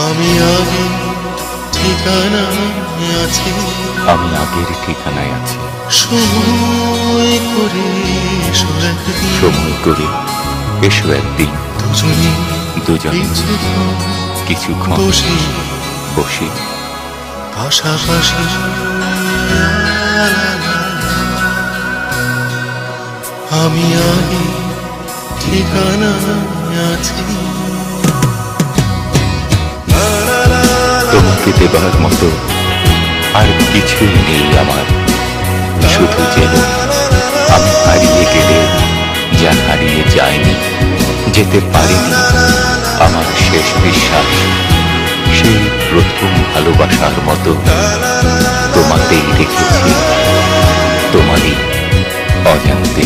আমি আগে ঠিকানায় আছি, আমি আগের ঠিকানায় আছি। সময় করে এসো একদিন, সময় করে এসো একদিন, দুজনে দুজনে কিছুক্ষণ কিছুক্ষণ বসে বসে পাশাপাশি। আমি আগে ঠিকানায় আছি। তোমাকে দেবার মতো আর কিছুই নেই আমার, শুধু যেন আমি হারিয়ে গেলে যা হারিয়ে যায়নি, যেতে পারিনি, আমার শেষ বিশ্বাস সেই প্রথম ভালোবাসার মতো তোমাকেই রেখেছি, তোমারই অজান্তে।